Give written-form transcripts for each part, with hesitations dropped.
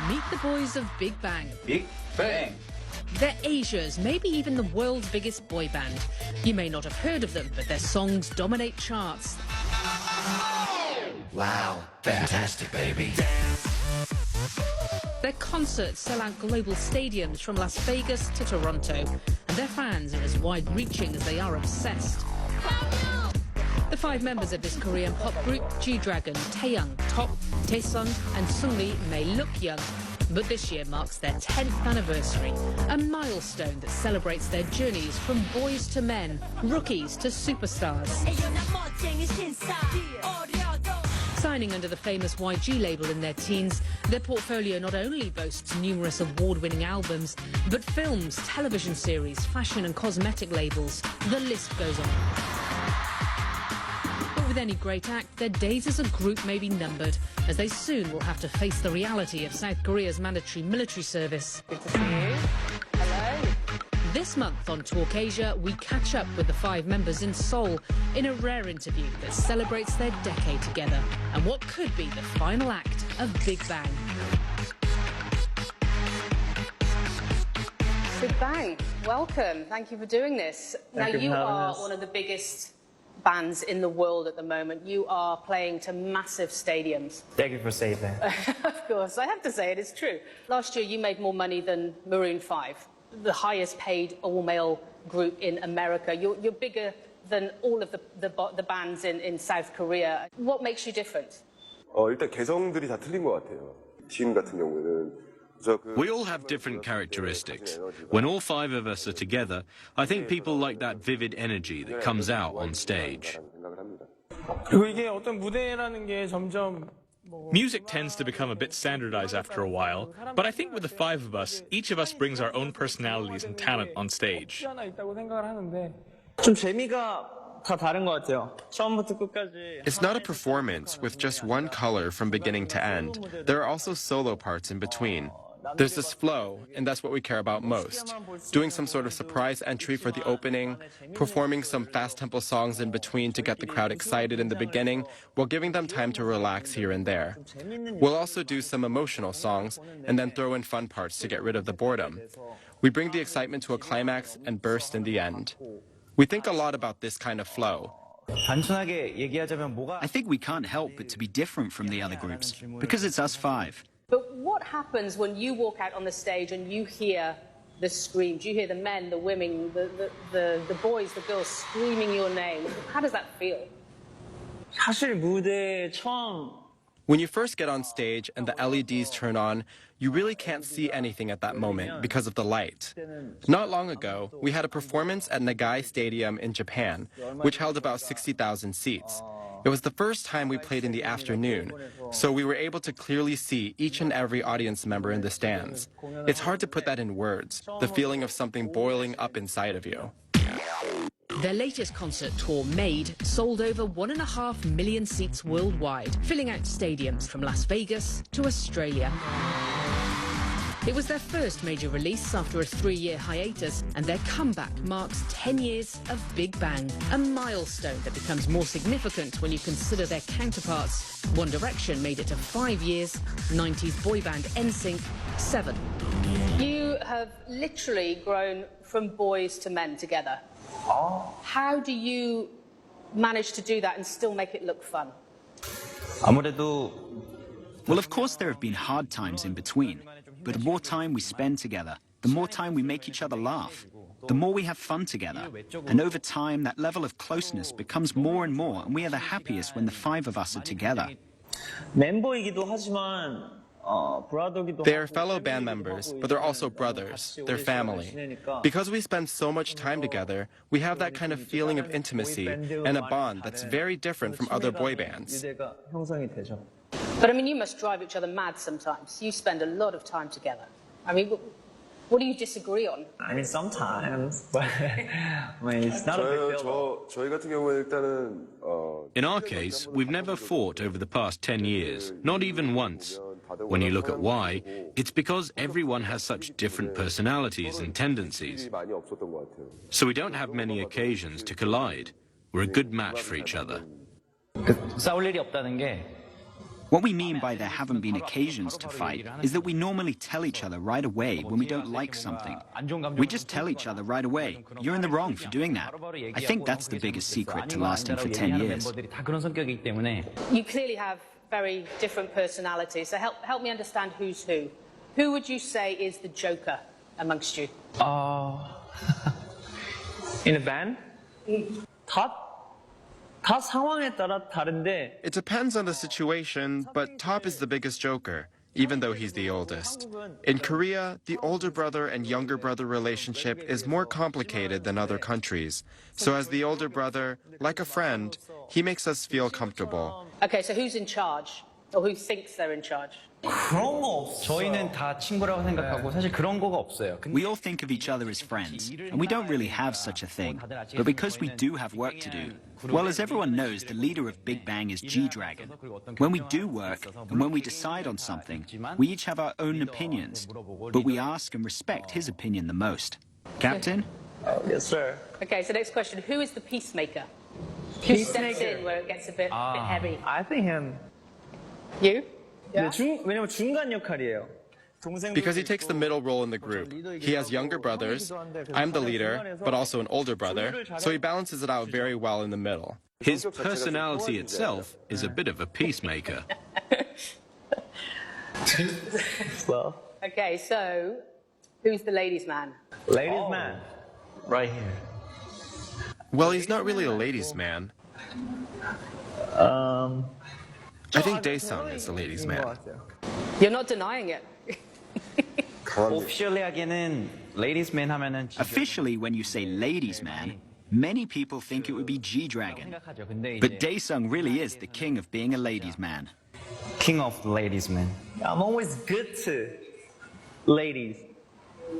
Meet the boys of Big Bang. Big Bang. They're Asia's, maybe even the world's biggest boy band. You may not have heard of them, but their songs dominate charts. Wow, fantastic, baby. Their concerts sell out global stadiums from Las Vegas to Toronto, and their fans are as wide-reaching as they are obsessed. The 5 members of this Korean pop group, gdragon, Taeyang, Top, Taesung and Sungri, may look young, but this year marks their 10th anniversary, a milestone that celebrates their journeys from boys to men, rookies to superstars. Signing under the famous YG label in their teens, their portfolio not only boasts numerous award-winning albums, but films, television series, fashion and cosmetic labels. The list goes on. But with any great act, their days as a group may be numbered, as they soon will have to face the reality of South Korea's mandatory military service. Good to see you. Hello. This month on Talk Asia, we catch up with the 5 members in Seoul in a rare interview that celebrates their decade together and what could be the final act of Big Bang. Big Bang, welcome. Thank you for doing this. Now, you are one of the biggest bands in the world at the moment. You are playing to massive stadiums. Thank you for saying that. Of course, I have to say it is true. Last year, you made more money than Maroon 5, the highest paid all-male group in America. You're bigger than all of the bands in South Korea. What makes you different? 일단 개성들이 다 틀린 것 같아요. 지금 같은 경우에는 We all have different characteristics. When all 5 of us are together, I think people like that vivid energy that comes out on stage. Music tends to become a bit standardized after a while, but I think with the 5 of us, each of us brings our own personalities and talent on stage. It's not a performance with just one color from beginning to end. There are also solo parts in between. There's this flow, and that's what we care about most. Doing some sort of surprise entry for the opening, performing some fast-tempo songs in between to get the crowd excited in the beginning, while giving them time to relax here and there. We'll also do some emotional songs, and then throw in fun parts to get rid of the boredom. We bring the excitement to a climax and burst in the end. We think a lot about this kind of flow. I think we can't help but to be different from the other groups, because it's us 5. But what happens when you walk out on the stage and you hear the screams? You hear the men, the women, the boys, the girls screaming your name. How does that feel? When you first get on stage and the LEDs turn on, you really can't see anything at that moment because of the light. Not long ago, we had a performance at Nagai Stadium in Japan, which held about 60,000 seats. It was the first time we played in the afternoon, so we were able to clearly see each and every audience member in the stands. It's hard to put that in words, the feeling of something boiling up inside of you. Their latest concert tour, Made, sold over 1.5 million seats worldwide, filling out stadiums from Las Vegas to Australia. It was their first major release after a 3-year hiatus, and their comeback marks 10 years of Big Bang, a milestone that becomes more significant when you consider their counterparts. One Direction made it to 5 years, 90s boy band NSYNC, 7. You have literally grown from boys to men together. How do you manage to do that and still make it look fun? Well, of course there have been hard times in between, but the more time we spend together, the more time we make each other laugh, the more we have fun together. And over time, that level of closeness becomes more and more, and we are the happiest when the 5 of us are together. They're fellow band members, but they're also brothers. They're family. Because we spend so much time together, we have that kind of feeling of intimacy and a bond that's very different from other boy bands. But I mean, you must drive each other mad sometimes. You spend a lot of time together. I mean, what do you disagree on? I mean, sometimes, but I mean, it's not a big deal. 저희 같은 경우는 일단은 In our case, we've never fought over the past 10 years, not even once. When you look at why, it's because everyone has such different personalities and tendencies. So we don't have many occasions to collide. We're a good match for each other. 싸울 일이 없다는 게 What we mean by there haven't been occasions to fight is that we normally tell each other right away when we don't like something. We just tell each other right away, you're in the wrong for doing that. I think that's the biggest secret to lasting for 10 years. You clearly have very different personalities, so help me understand who's who. Who would you say is the joker amongst you? In a band? 다 상황에 따라 다른데. It depends on the situation, but Top is the biggest joker, even though he's the oldest. In Korea, the older brother and younger brother relationship is more complicated than other countries. So as the older brother, like a friend, he makes us feel comfortable. Okay, so who's in charge? Or who thinks they're in charge? 그런 거 없어요. 저희는 다 친구라고 생각하고 사실 그런 거가 없어요. We all think of each other as friends, and we don't really have such a thing. But because we do have work to do, well, as everyone knows, the leader of Big Bang is gdragon. When we do work, and when we decide on something, we each have our own opinions, but we ask and respect his opinion the most. Captain? Yes, sir. Okay, so next question. Who is the peacemaker? Who steps in where it gets a bit heavy? I think him. You? Yeah. 왜냐면 중간 역할이에요. Because he takes the middle role in the group. He has younger brothers. I'm the leader, but also an older brother, so he balances it out very well in the middle. His personality itself is a bit of a peacemaker. Well, Okay, so who's the ladies' man? ladies man. Right here. Well, he's not really a ladies' man. I think Daesung is the ladies' man. You're not denying it. Officially 하기에는 ladies man 하면은 Officially, when you say ladies' man, many people think it would be gdragon. But Daesung really is the king of being a ladies' man. king of ladies man. I'm always good to ladies.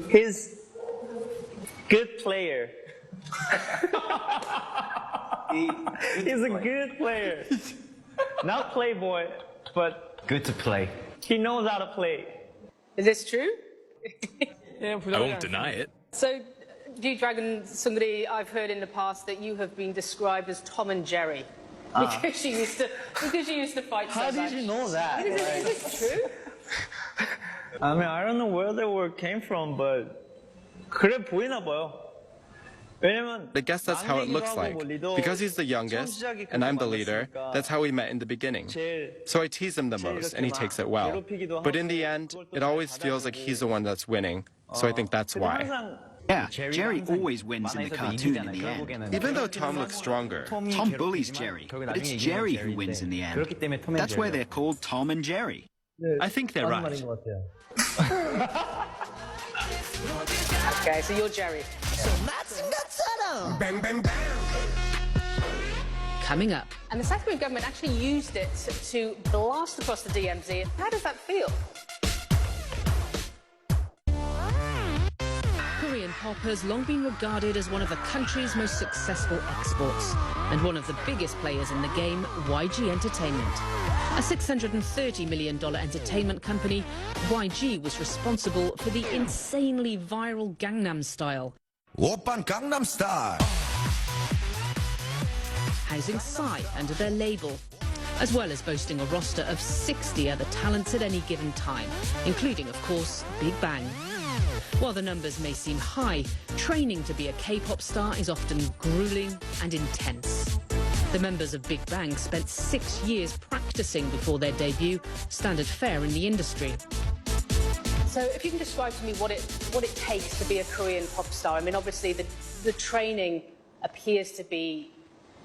He's good player. He's a good player. Not playboy, but good to play. He knows how to play. Is this true? I won't deny it. So, G-Dragon Sungri, I've heard in the past that you have been described as Tom and Jerry. Because you used to fight so much. How did you know that? Is this true? I mean, I don't know where the word came from, but 그래 보이나 봐요. 왜냐면 I guess that's how it looks like. Because he's the youngest, and I'm the leader, that's how we met in the beginning. So I tease him the most, and he takes it well. But in the end, it always feels like he's the one that's winning. So I think that's why. Yeah, Jerry always wins in the cartoon in the end. Even though Tom looks stronger. Tom bullies Jerry, but it's Jerry who wins in the end. That's why they're called Tom and Jerry. I think they're right. Okay, so you're Jerry. Bang, bang, bang. Coming up, And the South Korean government actually used it to blast across the DMZ. How does that feel? Korean pop has long been regarded as one of the country's most successful exports, and one of the biggest players in the game, YG Entertainment. A $630 million entertainment company, YG was responsible for the insanely viral Gangnam Style, Oppan Gangnam Style. housing Psy under their label, as well as boasting a roster of 60 other talents at any given time, including, of course, Big Bang. While the numbers may seem high, training to be a K-pop star is often grueling and intense. The members of Big Bang spent 6 years practicing before their debut, standard fare in the industry. So if you can describe to me what it takes to be a Korean pop star. I mean, obviously the training appears to be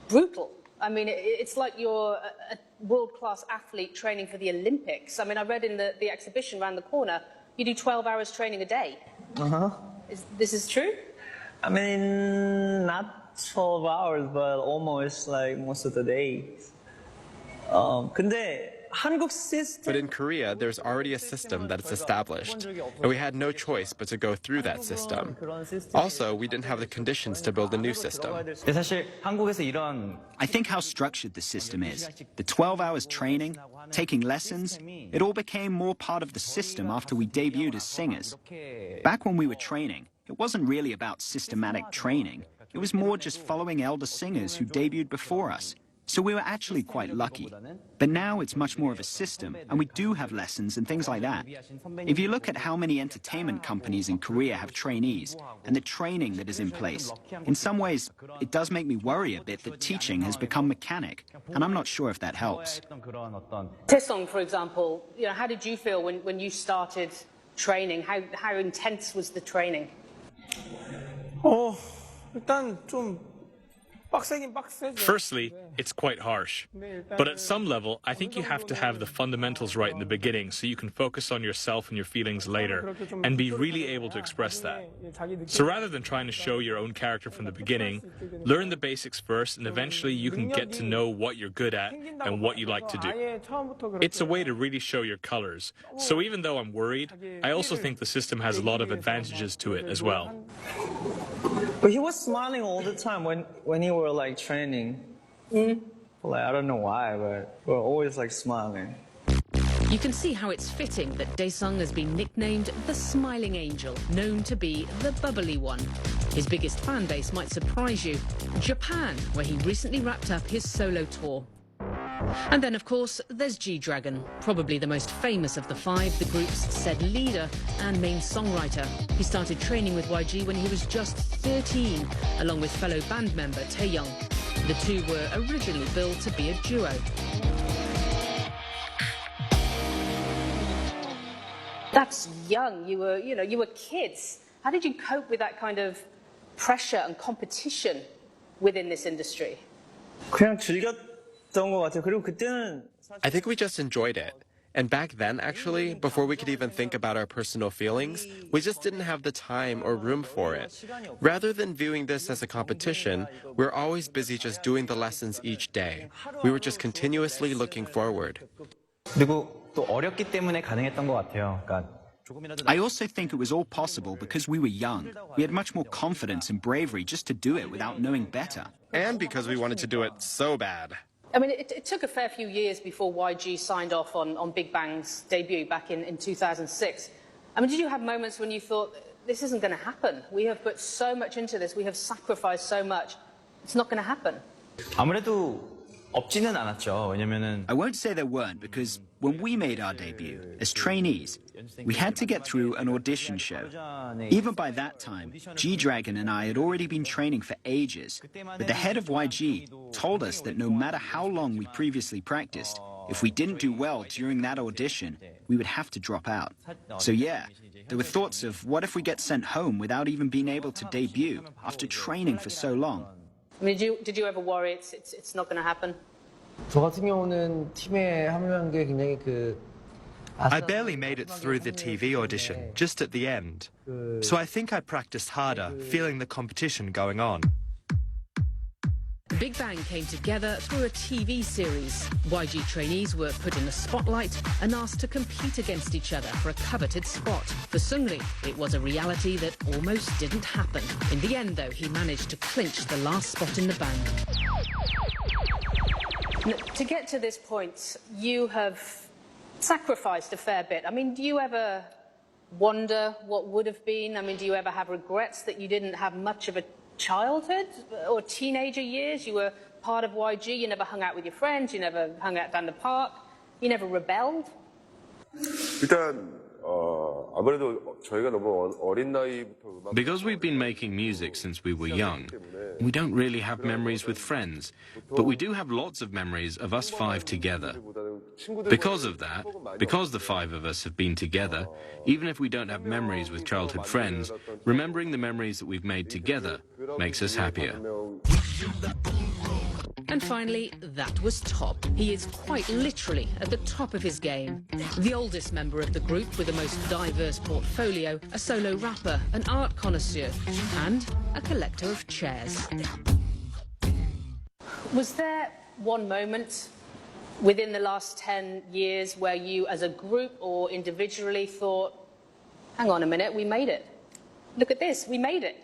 brutal. I mean, it's like you're a world-class athlete training for the Olympics. I mean, I read in the exhibition around the corner, you do 12 hours training a day. Uh-huh. This is true? I mean, not 12 hours, but almost like most of the day. 근데 한국 system. But in Korea, there's already a system that's established, and we had no choice but to go through that system. Also, we didn't have the conditions to build a new system. 사실 한국에서 이런 I think how structured the system is, the 12 hours training, taking lessons, it all became more part of the system after we debuted as singers. Back when we were training, it wasn't really about systematic training. It was more just following elder singers who debuted before us. So we were actually quite lucky. But now it's much more of a system, and we do have lessons and things like that. If you look at how many entertainment companies in Korea have trainees, and the training that is in place, in some ways, it does make me worry a bit that teaching has become mechanic, and I'm not sure if that helps. Taesong, for example, how did you feel when you started training? How intense was the training? 일단 좀 빡세긴 빡세죠. Firstly, it's quite harsh. But at some level, I think you have to have the fundamentals right in the beginning so you can focus on yourself and your feelings later and be really able to express that. So rather than trying to show your own character from the beginning, learn the basics first and eventually you can get to know what you're good at and what you like to do. It's a way to really show your colors. So even though I'm worried, I also think the system has a lot of advantages to it as well. But he was smiling all the time when you were like training. Like, I don't know why, but we're always like smiling. You can see how it's fitting that Daesung has been nicknamed the Smiling Angel, known to be the bubbly one. His biggest fan base might surprise you, Japan, where he recently wrapped up his solo tour. And then, of course, there's Gdragon, probably the most famous of the five, the group's said leader and main songwriter. He started training with YG when he was just 13, along with fellow band member Taeyoung. The two were originally billed to be a duo. That's young. You were kids. How did you cope with that kind of pressure and competition within this industry? 그냥 즐겼던 것 같아요. 그리고 그때는 I think we just enjoyed it. And back then, actually, before we could even think about our personal feelings, we just didn't have the time or room for it. Rather than viewing this as a competition, we're always busy just doing the lessons each day. We were just continuously looking forward. 그리고 또 어렸기 때문에 가능했던 것 같아요. I also think it was all possible because we were young. We had much more confidence and bravery just to do it without knowing better. And because we wanted to do it so bad. I mean, it took a fair few years before YG signed off on Bigbang's debut back in 2006. I mean, did you have moments when you thought, this isn't going to happen? We have put so much into this. We have sacrificed so much. It's not going to happen. 아무래도 없지는 않았죠. 왜냐면은 I won't say there weren't, because when we made our debut as trainees, we had to get through an audition show. Even by that time, gdragon and I had already been training for ages, but the head of YG told us that no matter how long we previously practiced, if we didn't do well during that audition, we would have to drop out. So yeah, there were thoughts of what if we get sent home without even being able to debut after training for so long. I mean, did you ever worry it's not going to happen? 저 같은 경우는 팀에 합류한 게 굉장히 I barely made it through the TV audition, just at the end. So I think I practiced harder, feeling the competition going on. Bigbang came together through a TV series. YG trainees were put in the spotlight and asked to compete against each other for a coveted spot. For Seungri, it was a reality that almost didn't happen. In the end, though, he managed to clinch the last spot in the band. To get to this point, you have sacrificed a fair bit. I mean, do you ever wonder what would have been? I mean, do you ever have regrets that you didn't have much of a childhood or teenager years? You were part of YG, you never hung out with your friends, you never hung out down the park, you never rebelled? 일단 아무래도 저희가 너무 어린 나이부터 Because we've been making music since we were young, we don't really have memories with friends, but we do have lots of memories of us five together. Because of that, because the five of us have been together, even if we don't have memories with childhood friends, remembering the memories that we've made together makes us happier. And finally, that was Top. He is quite literally at the top of his game. The oldest member of the group with the most diverse portfolio, a solo rapper, an art connoisseur, and a collector of chairs. Was there one moment within the last 10 years where you as a group or individually thought, hang on a minute, we made it. Look at this, we made it.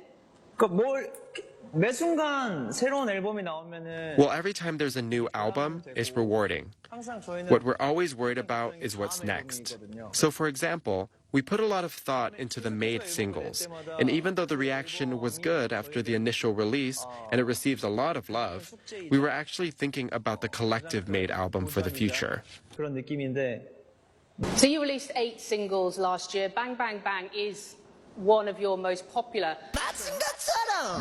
매 순간 새로운 앨범이 나오면은 Well, every time there's a new album, it's rewarding. What we're always worried about is what's next. So for example, We put a lot of thought into the Made singles, and even though the reaction was good after the initial release and it received a lot of love, we were actually thinking about the collective Made album for the future. 그런 느낌인데. So you released 8 singles last year. Bang Bang Bang is one of your most popular.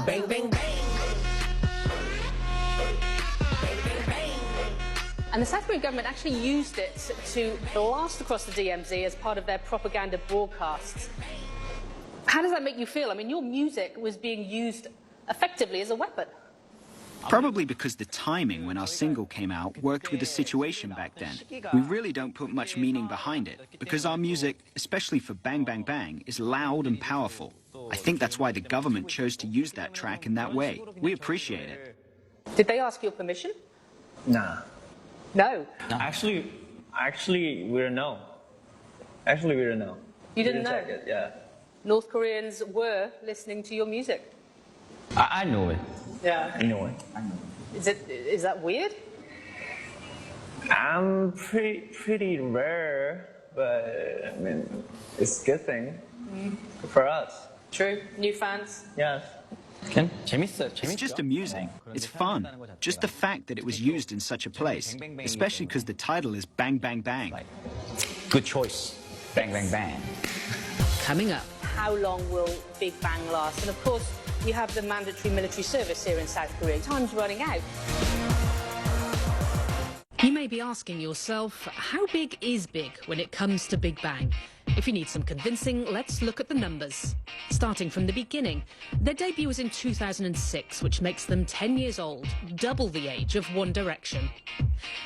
Bang, bang, bang. And the South Korean government actually used it to blast across the DMZ as part of their propaganda broadcasts. How does that make you feel? I mean, your music was being used effectively as a weapon. Probably because the timing when our single came out worked with the situation back then. We really don't put much meaning behind it, because our music, especially for Bang Bang Bang, is loud and powerful. I think that's why the government chose to use that track in that way. We appreciate it. Did they ask your permission? Nah. No. Actually, we don't know. Actually, we don't know. You didn't know? Check it, yeah. North Koreans were listening to your music. I know it. Yeah. I know it. Is that weird? I'm pretty rare, but I mean, it's a good thing for us. True. New fans? Yes. It's just amusing. It's fun. Just the fact that it was used in such a place, especially because the title is Bang Bang Bang. Good choice. Bang, bang, bang. Coming up. How long will Big Bang last? And of course, you have the mandatory military service here in South Korea. Time's running out. You may be asking yourself, how big is big when it comes to Big Bang? If you need some convincing, let's look at the numbers. Starting from the beginning, their debut was in 2006, which makes them 10 years old, double the age of One Direction.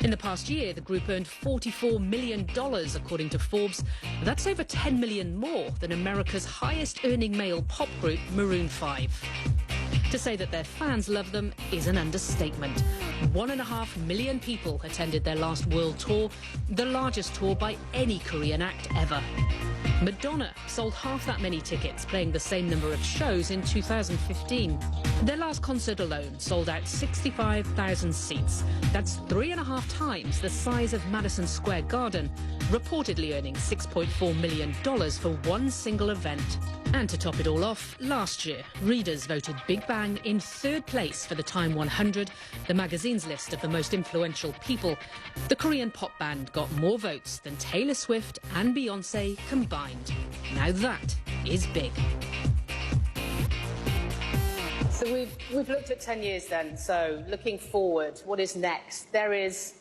In the past year, the group earned $44 million, according to Forbes. That's over 10 million more than America's highest-earning male pop group, Maroon 5. To say that their fans love them is an understatement. 1.5 million people attended their last world tour, the largest tour by any Korean act ever. Madonna sold half that many tickets, playing the same number of shows in 2015. Their last concert alone sold out 65,000 seats. That's 3.5 times the size of Madison Square Garden, reportedly earning $6.4 million for one single event. And to top it all off, last year, readers voted Big Bang in 3rd place for the Time 100, the magazine's list of the most influential people. The Korean pop band got more votes than Taylor Swift and Beyoncé combined. Now that is big. So we've looked at 10 years then. So looking forward, what is next? There is,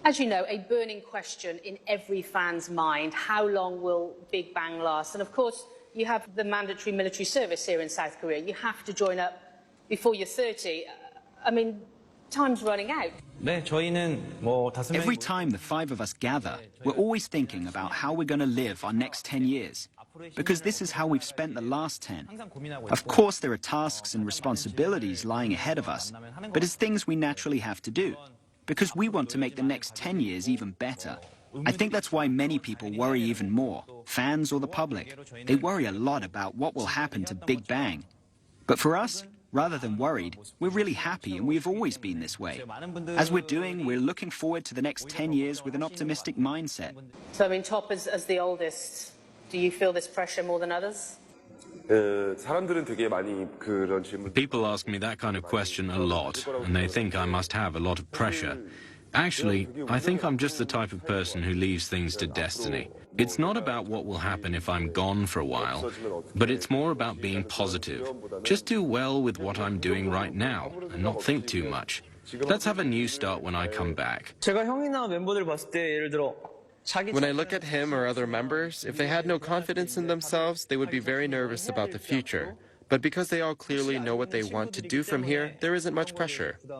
as you know, a burning question in every fan's mind. How long will Big Bang last? And of course, you have the mandatory military service here in South Korea. You have to join up before you're 30. I mean, time's running out. Every time the 5 of us gather, we're always thinking about how we're going to live our next 10 years. Because this is how we've spent the last 10. Of course, there are tasks and responsibilities lying ahead of us, but it's things we naturally have to do. Because we want to make the next 10 years even better. I think that's why many people worry even more, fans or the public. They worry a lot about what will happen to Big Bang. But for us, rather than worried, we're really happy, and we've always been this way. As we're doing, we're looking forward to the next 10 years with an optimistic mindset. So, I mean, Top, as the oldest, do you feel this pressure more than others? People ask me that kind of question a lot, and they think I must have a lot of pressure. Actually, I think I'm just the type of person who leaves things to destiny. It's not about what will happen if I'm gone for a while, but it's more about being positive. Just do well with what I'm doing right now and not think too much. Let's have a new start when I come back. When I look at him or other members, if they had no confidence in themselves, they would be very nervous about the future. But because they all clearly know what they want to do from here, there isn't much pressure. I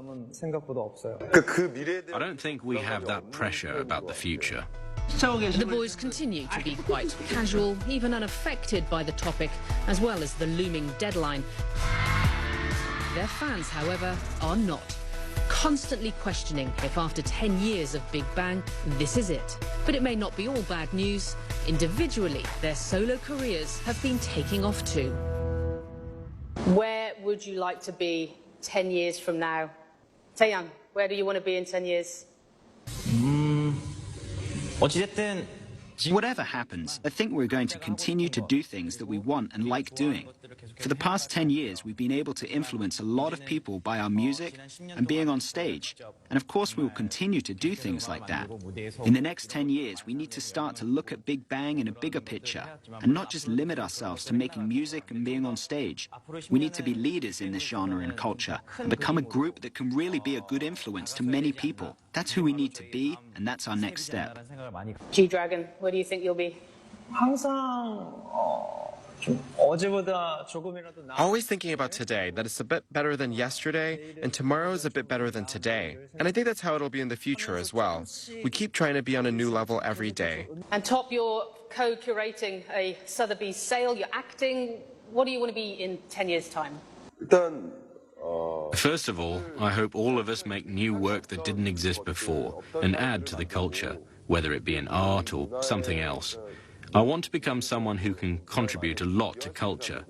don't think we have that pressure about the future. The boys continue to be quite casual, even unaffected by the topic, as well as the looming deadline. Their fans, however, are not. Constantly questioning if after 10 years of Big Bang, this is it. But it may not be all bad news. Individually, their solo careers have been taking off too. Where would you like to be 10 years from now? Taeyang, where do you want to be in 10 years? 어찌됐든 Whatever happens, I think we're going to continue to do things that we want and like doing. For the past 10 years, we've been able to influence a lot of people by our music and being on stage. And of course, we will continue to do things like that. In the next 10 years, we need to start to look at Big Bang in a bigger picture and not just limit ourselves to making music and being on stage. We need to be leaders in this genre and culture and become a group that can really be a good influence to many people. That's who we need to be, and that's our next step. Gdragon, where do you think you'll be? 항상 좀 어제보다 조금이라도 Always thinking about today, that it's a bit better than yesterday, and tomorrow is a bit better than today. And I think that's how it'll be in the future as well. We keep trying to be on a new level every day. And Top, you're co-curating a Sotheby's sale, you're acting. What do you want to be in 10 years' time? 일단 First of all, I hope all of us make new work that didn't exist before and add to the culture, whether it be in art or something else. I want to become someone who can contribute a lot to culture.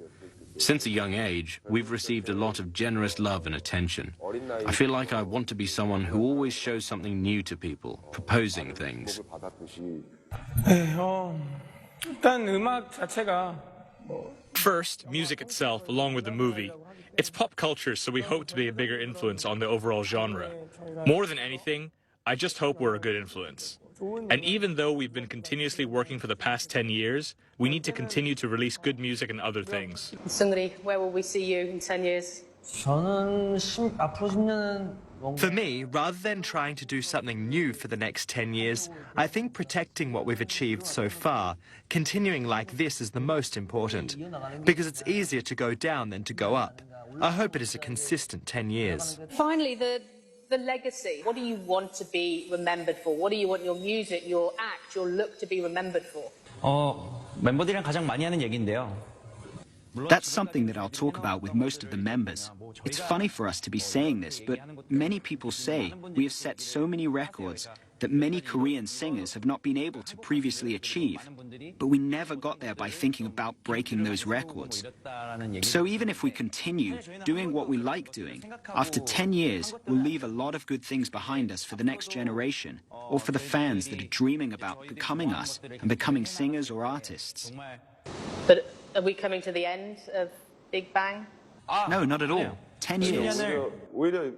Since a young age, we've received a lot of generous love and attention. I feel like I want to be someone who always shows something new to people, proposing things. 일단 음악 자체가 First, music itself, along with the movie. It's pop culture, so we hope to be a bigger influence on the overall genre. More than anything, I just hope we're a good influence. And even though we've been continuously working for the past 10 years, we need to continue to release good music and other things. Sungri, where will we see you in 10 years? 저는 앞으로 10년은 For me, rather than trying to do something new for the next 10 years, I think protecting what we've achieved so far, continuing like this is the most important, because it's easier to go down than to go up. I hope it is a consistent 10 years. Finally, the legacy. What do you want to be remembered for? What do you want your music, your act, your look to be remembered for? 멤버들이랑 가장 많이 하는 얘기인데요. That's something that I'll talk about with most of the members. It's funny for us to be saying this, but many people say we have set so many records that many Korean singers have not been able to previously achieve. But we never got there by thinking about breaking those records. So even if we continue doing what we like doing, after 10 years, we'll leave a lot of good things behind us for the next generation, or for the fans that are dreaming about becoming us and becoming singers or artists. But are we coming to the end of Big Bang? No, not at all. 10 years. 오히려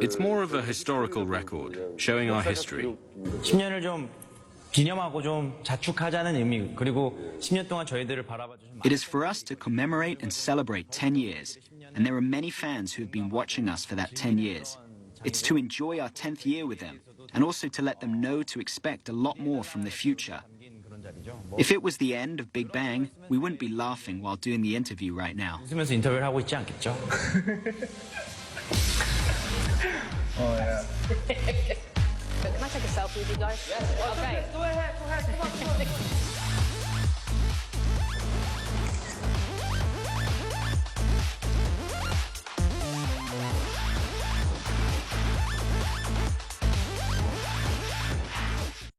It's more of a historical record, showing our history. 10년을 좀 기념하고 좀 자축하자는 의미, 그리고 10년 동안 저희들을 바라봐 주신 It is for us to commemorate and celebrate 10 years, and there are many fans who have been watching us for that 10 years. It's to enjoy our 10th year with them, and also to let them know to expect a lot more from the future. If it was the end of Big Bang, we wouldn't be laughing while doing the interview right now. 웃으면서 인터뷰를 하고 있지 않겠죠? Can I take a selfie with you guys? Yes. Okay. Go ahead.